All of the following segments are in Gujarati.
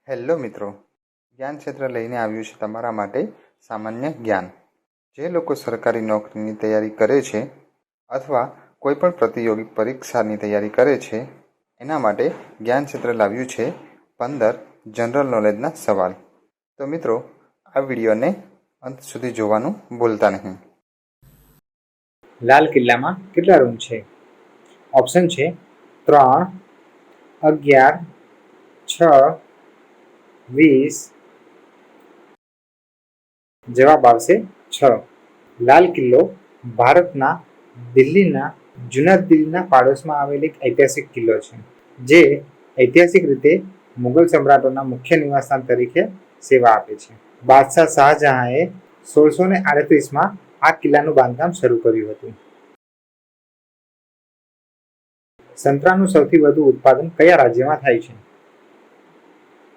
હેલો મિત્રો, જ્ઞાન ક્ષેત્ર લઈને આવ્યું છે તમારા માટે સામાન્ય જ્ઞાન. જે લોકો સરકારી નોકરીની તૈયારી કરે છે અથવા કોઈ પણ પ્રતિયોગી પરીક્ષાની તૈયારી કરે છે એના માટે જ્ઞાન ક્ષેત્ર લાવ્યું છે 15 જનરલ નોલેજના સવાલ. તો મિત્રો, આ વિડીયોને અંત સુધી જોવાનું ભૂલતા નહીં. લાલ કિલ્લામાં કેટલા રૂમ છે? ઓપ્શન છે 3, 11, 6, 20. જવાબ આવશે 6. લાલ કિલ્લો ભારતના દિલ્હીના જૂના દિલ્હીના પાડોશમાં આવેલ એક ઐતિહાસિક કિલ્લો છે, જે ઐતિહાસિક રીતે મુગલ સમ્રાટોના મુખ્ય નિવાસસ્થાન તરીકે સેવા આપે છે. બાદશાહ શાહજહાંએ 1638માં આ કિલ્લાનું બાંધકામ શરૂ કર્યું હતું. સંતરાનું સૌથી વધુ ઉત્પાદન કયા રાજ્યમાં થાય છે?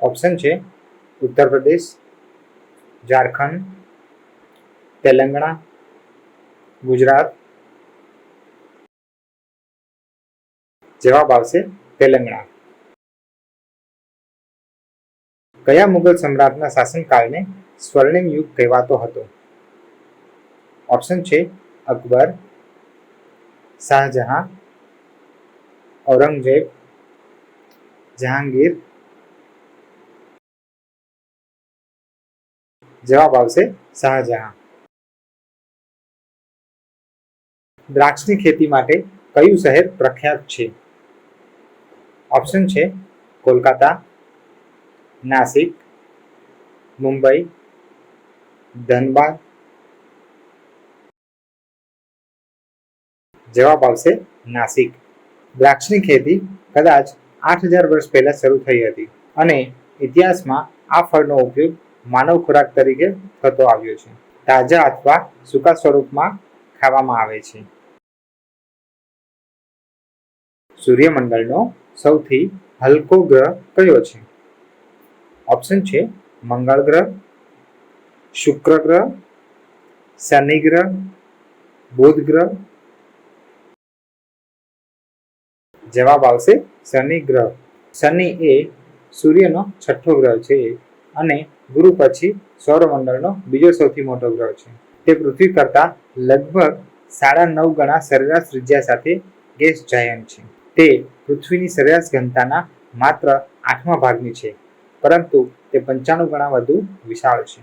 ઓપ્શન છે ઉત્તર પ્રદેશ, ઝારખંડ, તેલંગાણા, ગુજરાત. જવાબ આવશે તેલંગાણા. કયા મુગલ સમ્રાટના શાસનકાળને સ્વર્ણિમ યુગ કહેવાતો હતો? ઓપ્શન છે અકબર, શાહજહાં, ઔરંગઝેબ, જહાંગીર. જવાબ આવશે શાહજહાં. દ્રાક્ષની ખેતી માટે કયું શહેર પ્રખ્યાત છે? ઓપ્શન છે કોલકાતા, નાસિક, મુંબઈ, ધનબાદ. જવાબ આવશે નાસિક. દ્રાક્ષની ખેતી કદાચ 8000 વર્ષ પહેલા શરૂ થઈ હતી અને ઇતિહાસમાં આ ફળનો ઉપયોગ માનવ ખોરાક તરીકે થતો આવ્યો છે. તાજા અથવા સૂકા સ્વરૂપમાં ખાવામાં આવે છે. સૂર્યમંડળનો સૌથી હલકો ગ્રહ કયો છે? ઓપ્શન છે મંગળ ગ્રહ, શુક્ર ગ્રહ, શનિ ગ્રહ, બુધ ગ્રહ. જવાબ આવશે શનિ ગ્રહ. શનિ એ સૂર્યનો 6થો ગ્રહ છે અને ગુરુ પછી સૌરમંડળનો બીજો સૌથી મોટો ગ્રહ છે. તે પૃથ્વી કરતાં લગભગ 9.5 ગણા સરેરાશ ત્રિજ્યા સાથે ગેસ જાયન્ટ છે. તે પૃથ્વીની સરેરાશ ઘનતાના માત્ર 8મા ભાગની છે, પરંતુ તે 95 ગણા વધુ વિશાળ છે.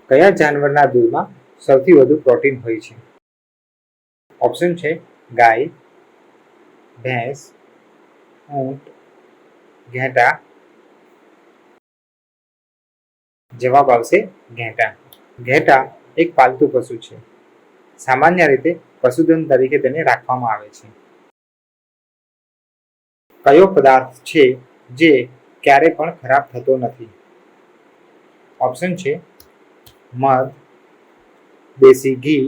કયા જાનવરના દૂધમાં સૌથી વધુ પ્રોટીન હોય છે? ઓપ્શન છે ગાય, ભેંસ, ઊંટ, ઘેટાં. જવાબ આવશે ઘેટાં. ઘેટાં એક પાલતુ પશુ છે. સામાન્ય રીતે પશુધન તરીકે તેને રાખવામાં આવે છે. કયો પદાર્થ છે જે ક્યારે પણ ખરાબ થતો નથી? ઓપ્શન છે મધ, દેશી ઘી,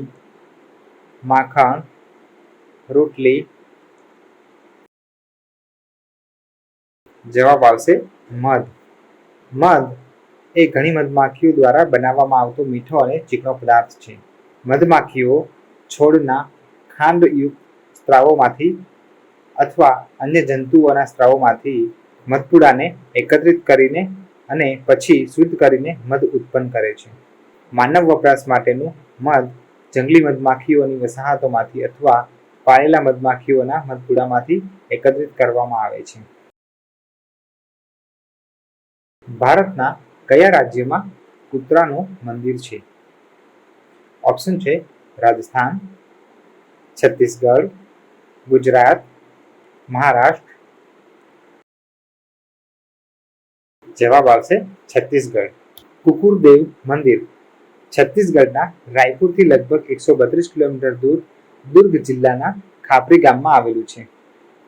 માખણ, રોટલી. જવાબ આવશે મધ. મધ એ ઘણી મધમાખીઓ દ્વારા બનાવવામાં આવતો મીઠો અને ચીકણો પદાર્થ છે. મધમાખીઓ છોડના ખાંડયુક્ત સ્ત્રાવોમાંથી અથવા અન્ય જંતુઓના સ્ત્રાવોમાંથી મધપૂડાને એકત્રિત કરીને અને પછી શુદ્ધ કરીને મધ ઉત્પન્ન કરે છે. માનવ વપરાશ માટેનું મધ જંગલી મધમાખીઓની વસાહતોમાંથી અથવા પાળેલા મધમાખીઓના મધપૂડામાંથી એકત્રિત કરવામાં આવે છે. ભારતના કયા રાજ્યમાં કૂતરાનું મંદિર છે? ઓપ્શન છે રાજસ્થાન, છત્તીસગઢ, ગુજરાત, મહારાષ્ટ્ર. જવાબ આવશે છત્તીસગઢ. કુકુરદેવ મંદિર છત્તીસગઢના રાયપુરથી લગભગ 132 કિલોમીટર દૂર દુર્ગ જિલ્લાના ખાપરી ગામમાં આવેલું છે.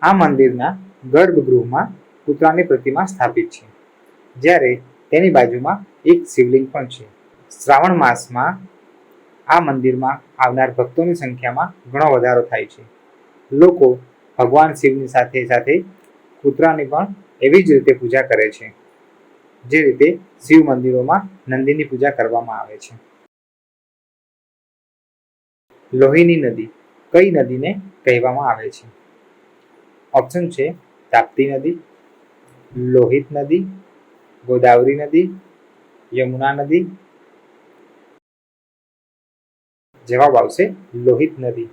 આ મંદિરના ગર્ભગૃહમાં કૂતરાની પ્રતિમા સ્થાપિત છે, જ્યારે તેની બાજુમાં એક શિવલિંગ પણ છે. શ્રાવણ માસમાં આ મંદિરમાં આવનાર ભક્તોની સંખ્યામાં ઘણો વધારો થાય છે. લોકો ભગવાન શિવની સાથે સાથે કૂતરાની પણ એવી જ રીતે પૂજા કરે છે, જે રીતે શિવ મંદિરોમાં નંદીની પૂજા કરવામાં આવે છે. લોહીની નદી કઈ નદીને કહેવામાં આવે છે? ઓપ્શન છે તાપ્તી નદી, લોહિત નદી, ગોદાવરી નદી, યમુના નદી? જવાબ આવશે લોહિત નદી.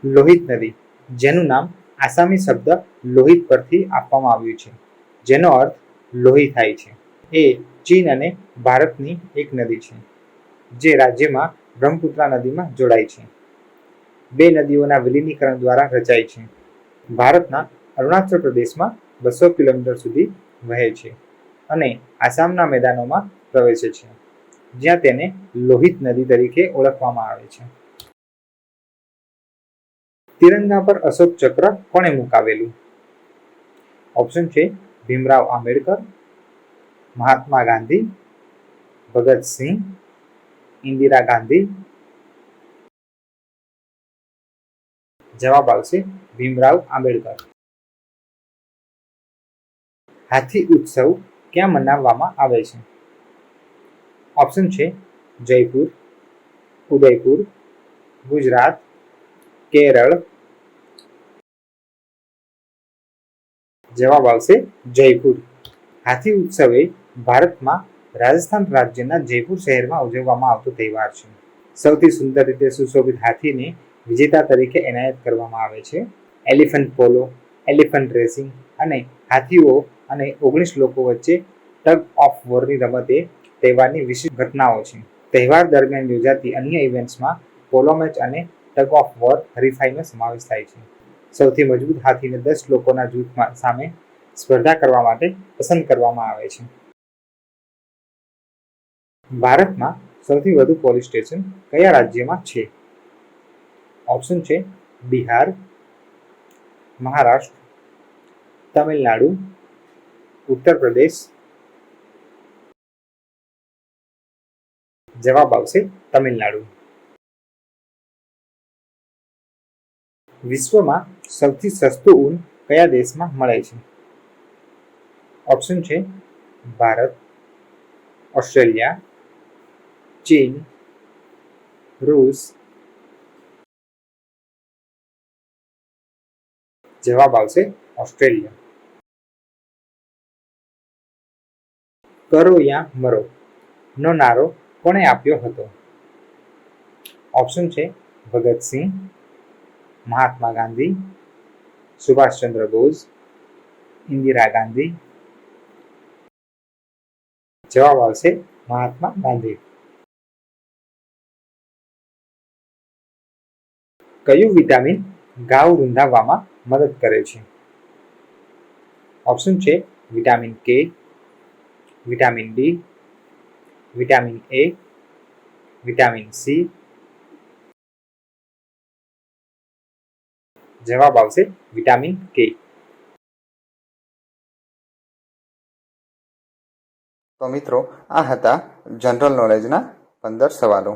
લોહિત નદી, જેનું નામ આસામી શબ્દ લોહિત પરથી આપવામાં આવ્યું છે, જેનો અર્થ લોહી થાય છે. એ ચીન અને ભારતની એક નદી છે, જે રાજ્યમાં બ્રહ્મપુત્રા નદીમાં જોડાય છે. બે નદીઓના વિલીનીકરણ દ્વારા રચાય છે. ભારતના અરુણાચલ પ્રદેશમાં 200 કિલોમીટર સુધી વહે છે અને આસામના મેદાનોમાં પ્રવેશે છે, જ્યાં તેને લોહિત નદી તરીકે ઓળખવામાં આવે છે. તિરંગા પર અશોક ચક્ર કોણે મુકાવેલું? ઓપ્શન છે ભીમરાવ આંબેડકર, મહાત્મા ગાંધી, ભગતસિંહ, ઇન્દિરા ગાંધી? જવાબ આવશે ભીમરાવ આંબેડકર. હાથી ઉત્સવ ક્યાં મનાવવામાં આવે છે? ઓપ્શન છે જયપુર, ઉદયપુર, ગુજરાત, કેરળ? જવાબ આવશે જયપુર. હાથી ઉત્સવ એ ભારતમાં રાજસ્થાન રાજ્યના જયપુર શહેરમાં ઉજવવામાં આવતો તહેવાર છે. સૌથી સુંદર રીતે સુશોભિત હાથીને વિજેતા તરીકે એનાયત કરવામાં આવે છે. એલિફન્ટ પોલો, એલિફન્ટ રેસિંગ અને હાથીઓ અને 19 લોકો વચ્ચે ટગ ઓફ વોરની રમત એ તહેવારની વિશિષ્ટ ઘટનાઓ છે. તહેવાર દરમિયાન યોજાતી અન્ય ઇવેન્ટ્સમાં પોલો મેચ અને ટગ ઓફ વોર હરીફાઈનો સમાવેશ થાય છે. સૌથી મજબૂત હાથીને 10 લોકોના જૂથ સામે સ્પર્ધા કરવા માટે પસંદ કરવામાં આવે છે. ભારતમાં સૌથી વધુ પોલીસ સ્ટેશન કયા રાજ્યમાં છે? ઓપ્શન છે બિહાર, મહારાષ્ટ્ર, તમિલનાડુ, ઉત્તર પ્રદેશ? જવાબ આવશે તમિલનાડુ. વિશ્વમાં સૌથી સસ્તું ઊન કયા દેશમાં મળે છે? ઓપ્શન છે ભારત, ઓસ્ટ્રેલિયા, ચીન, રૂસ? જવાબ આવશે ઓસ્ટ્રેલિયા. કરો યા મરો નો નારો કોણે આપ્યો હતો? ઓપ્શન છે ભગતસિંહ, મહાત્મા ગાંધી, સુભાષચંદ્ર બોઝ, ઇન્દિરા ગાંધી? જવાબ આવશે મહાત્મા ગાંધી. કયું વિટામિન ઘાવ રૂંધાવવામાં મદદ કરે છે? ઓપ્શન છે વિટામિન કે, vitamin D, vitamin A, vitamin C? જવાબ આવશે વિટામિન કે. તો મિત્રો, આ હતા જનરલ નોલેજના 15 સવાલો.